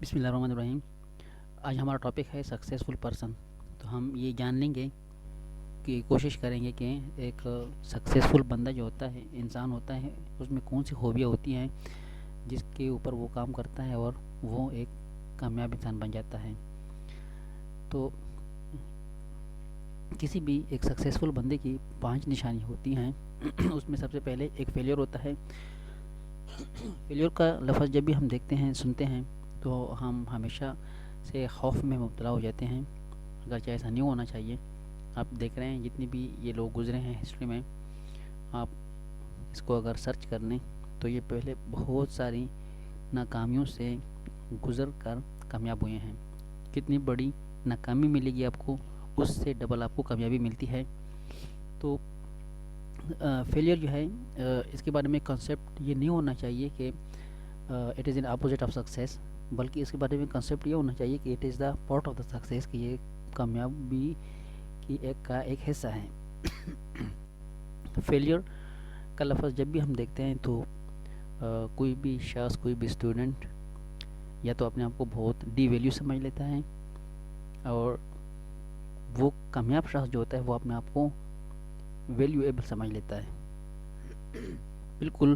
بسم اللہ الرحمن الرحیم۔ آج ہمارا ٹاپک ہے سکسیزفل پرسن۔ تو ہم یہ جان لیں گے کہ کوشش کریں گے کہ ایک سکسیزفل بندہ جو ہوتا ہے، انسان ہوتا ہے، اس میں کون سی خوبیاں ہوتی ہیں جس کے اوپر وہ کام کرتا ہے اور وہ ایک کامیاب انسان بن جاتا ہے۔ تو کسی بھی ایک سکسیزفل بندے کی 5 نشانی ہوتی ہیں۔ اس میں سب سے پہلے ایک فیلئر ہوتا ہے۔ فیلئر کا لفظ جب بھی ہم دیکھتے ہیں، سنتے ہیں، تو ہم ہمیشہ سے خوف میں مبتلا ہو جاتے ہیں، اگرچہ ایسا نہیں ہونا چاہیے۔ آپ دیکھ رہے ہیں جتنی بھی یہ لوگ گزرے ہیں ہسٹری میں، آپ اس کو اگر سرچ کر لیں تو یہ پہلے بہت ساری ناکامیوں سے گزر کر کامیاب ہوئے ہیں۔ کتنی بڑی ناکامی ملے گی آپ کو، اس سے ڈبل آپ کو کامیابی ملتی ہے۔ تو فیلئر جو ہے، اس کے بارے میں کنسیپٹ یہ نہیں ہونا چاہیے کہ it is an opposite of success, بلکہ اس کے بارے میں کنسیپٹ یہ ہونا چاہیے کہ it is the part of the success, کہ یہ کامیابی کی ایک حصہ ہے۔ فیلئر کا لفظ جب بھی ہم دیکھتے ہیں تو کوئی بھی شخص، کوئی بھی اسٹوڈنٹ یا تو اپنے آپ کو بہت ڈی ویلیو سمجھ لیتا ہے، اور وہ کامیاب شخص جو ہوتا ہے وہ اپنے آپ کو ویلیویبل سمجھ لیتا ہے، بالکل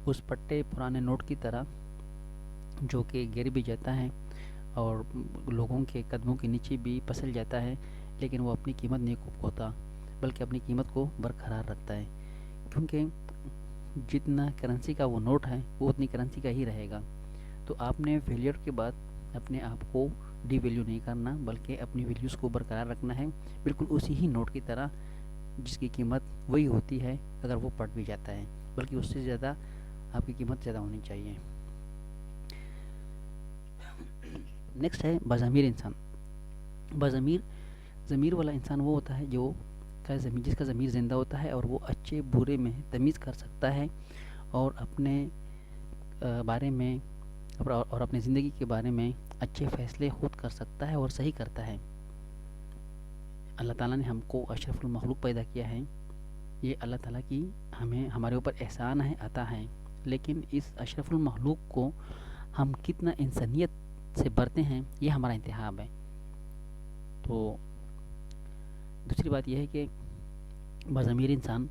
اس پٹے پرانے نوٹ کی طرح جو کہ گر بھی جاتا ہے اور لوگوں کے قدموں کے نیچے بھی پسل جاتا ہے، لیکن وہ اپنی قیمت نہیں کھوتا، بلکہ اپنی قیمت کو برقرار رکھتا ہے، کیونکہ جتنا کرنسی کا وہ نوٹ ہے وہ اتنی کرنسی کا ہی رہے گا۔ تو آپ نے فیلئر کے بعد اپنے آپ کو ڈی ویلیو نہیں کرنا، بلکہ اپنی ویلیوز کو برقرار رکھنا ہے، بالکل اسی ہی نوٹ کی طرح جس کی قیمت وہی ہوتی ہے اگر وہ پٹ بھی جاتا ہے، بلکہ اس سے زیادہ آپ کی قیمت زیادہ ہونی چاہیے۔ نیکسٹ ہے بضمیر انسان۔ بضمیر، ضمیر والا انسان وہ ہوتا ہے جس کا ضمیر زندہ ہوتا ہے اور وہ اچھے برے میں تمیز کر سکتا ہے، اور اپنے بارے میں اور اپنی زندگی کے بارے میں اچھے فیصلے خود کر سکتا ہے اور صحیح کرتا ہے۔ اللہ تعالیٰ نے ہم کو اشرف المخلوق پیدا کیا ہے، یہ اللہ تعالیٰ کی ہمارے اوپر احسان ہے، عطا ہے، لیکن اس اشرف المخلوق کو ہم کتنا انسانیت سے برتے ہیں یہ ہمارا انتخاب ہے۔ تو دوسری بات یہ ہے کہ بضمیر انسان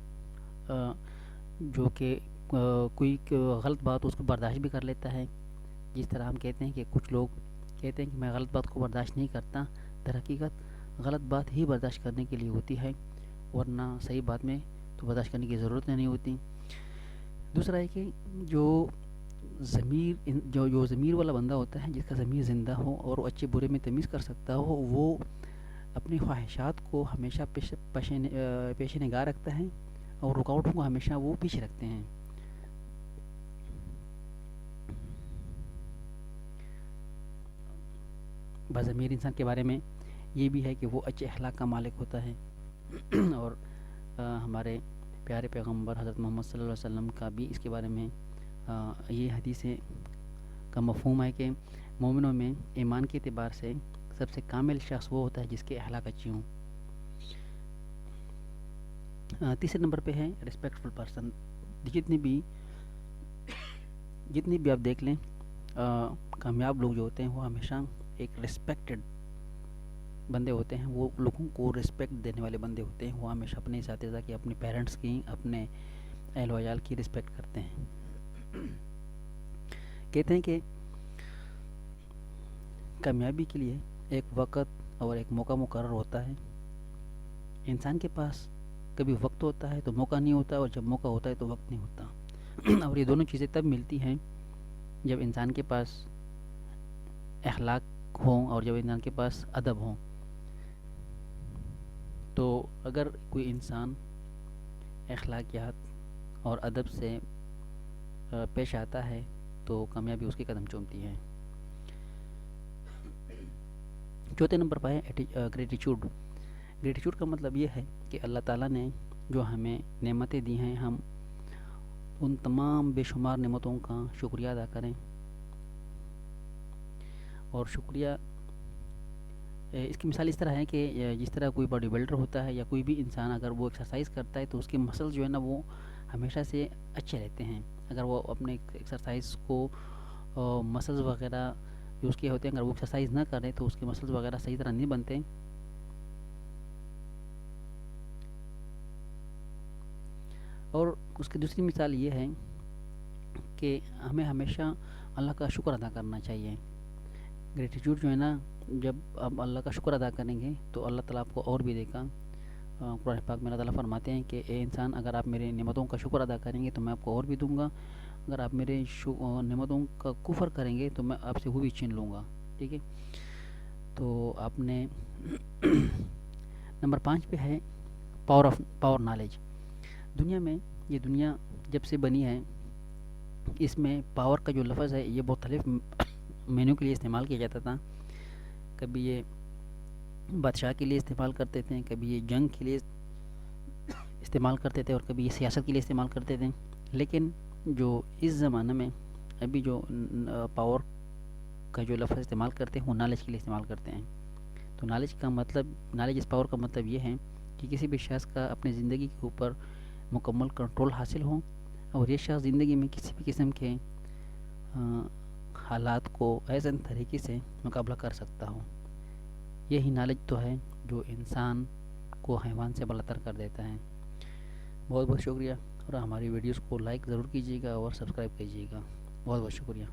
جو کہ کوئی غلط بات اس کو برداشت بھی کر لیتا ہے، جس طرح ہم کہتے ہیں کہ کچھ لوگ کہتے ہیں کہ میں غلط بات کو برداشت نہیں کرتا، در حقیقت غلط بات ہی برداشت کرنے کے لیے ہوتی ہے، ورنہ صحیح بات میں تو برداشت کرنے کی ضرورت نہیں ہوتی۔ دوسرا ہے کہ جو ضمیر والا بندہ ہوتا ہے، جس کا ضمیر زندہ ہو اور وہ اچھے برے میں تمیز کر سکتا ہو، وہ اپنی خواہشات کو ہمیشہ پیش نگاہ رکھتا ہے اور رکاوٹوں کو ہمیشہ وہ پیچھے رکھتے ہیں۔ بضمیر انسان کے بارے میں یہ بھی ہے کہ وہ اچھے اخلاق کا مالک ہوتا ہے، اور ہمارے پیارے پیغمبر حضرت محمد صلی اللہ علیہ وسلم کا بھی اس کے بارے میں یہ حدیث کا مفہوم ہے کہ مومنوں میں ایمان کے اعتبار سے سب سے کامل شخص وہ ہوتا ہے جس کے اخلاق اچھی ہوں۔ تیسرے نمبر پہ ہے ریسپیکٹفل پرسن۔ جتنی بھی آپ دیکھ لیں، کامیاب لوگ جو ہوتے ہیں وہ ہمیشہ ایک ریسپیکٹڈ بندے ہوتے ہیں، وہ لوگوں کو ریسپیکٹ دینے والے بندے ہوتے ہیں، وہ ہمیشہ اپنے اساتذہ کی، اپنے پیرنٹس کی، اپنے اہل و عیال کی ریسپیکٹ کرتے ہیں۔ کہتے ہیں کہ کامیابی کے لیے ایک وقت اور ایک موقع مقرر ہوتا ہے۔ انسان کے پاس کبھی وقت ہوتا ہے تو موقع نہیں ہوتا، اور جب موقع ہوتا ہے تو وقت نہیں ہوتا، اور یہ دونوں چیزیں تب ملتی ہیں جب انسان کے پاس اخلاق ہوں اور جب انسان کے پاس ادب ہوں۔ تو اگر کوئی انسان اخلاقیات اور ادب سے پیش آتا ہے تو کامیابی اس کے قدم چومتی ہے۔ چوتھے نمبر پر ہے گریٹیچیوڈ۔ گریٹیچیوڈ کا مطلب یہ ہے کہ اللہ تعالیٰ نے جو ہمیں نعمتیں دی ہیں، ہم ان تمام بے شمار نعمتوں کا شکریہ ادا کریں، اور شکریہ اس کی مثال اس طرح ہے کہ جس طرح کوئی باڈی بلڈر ہوتا ہے یا کوئی بھی انسان اگر وہ ایکسرسائز کرتا ہے تو اس کے مسل جو ہے نا وہ ہمیشہ سے اچھے رہتے ہیں۔ اگر وہ اپنے ایکسرسائز کو مسلز وغیرہ جو اس کے ہوتے ہیں، اگر وہ ایکسرسائز نہ کریں تو اس کے مسلس وغیرہ صحیح طرح نہیں بنتے. اور اس کی دوسری مثال یہ ہے کہ ہمیں ہمیشہ اللہ کا شکر ادا کرنا چاہیے. گریٹیٹیوڈ جو ہے نا، جب آپ اللہ کا شکر ادا کریں گے تو اللہ تعالیٰ آپ کو اور بھی دے گا. قرآن پاک میں اللہ تعالیٰ فرماتے ہیں کہ اے انسان، اگر آپ میرے نعمتوں کا شکر ادا کریں گے تو میں آپ کو اور بھی دوں گا، اگر آپ میرے نعمتوں کا کفر کریں گے تو میں آپ سے وہ بھی چھین لوں گا. ٹھیک ہے. تو آپ نے نمبر 5 پہ ہے پاور نالج. دنیا میں، یہ دنیا جب سے بنی ہے، اس میں پاور کا جو لفظ ہے یہ مختلف معنیوں کے لیے استعمال کیا جاتا تھا. کبھی یہ بادشاہ کے لیے استعمال کرتے تھے، کبھی یہ جنگ کے لیے استعمال کرتے تھے، اور کبھی یہ سیاست کے لیے استعمال کرتے تھے. لیکن جو اس زمانے میں ابھی جو پاور کا جو لفظ استعمال کرتے ہیں وہ نالج کے لیے استعمال کرتے ہیں. تو نالج کا مطلب، نالج اس پاور کا مطلب یہ ہے کہ کسی بھی شخص کا اپنی زندگی کے اوپر مکمل کنٹرول حاصل ہو، اور یہ شخص زندگی میں کسی بھی قسم کے حالات کو ایسے طریقے سے مقابلہ کر سکتا ہو. یہی نالج تو ہے جو انسان کو حیوان سے بالاتر کر دیتا ہے. بہت بہت شکریہ، اور ہماری ویڈیوز کو لائک ضرور کیجیے گا اور سبسکرائب کیجیے گا. بہت بہت شکریہ.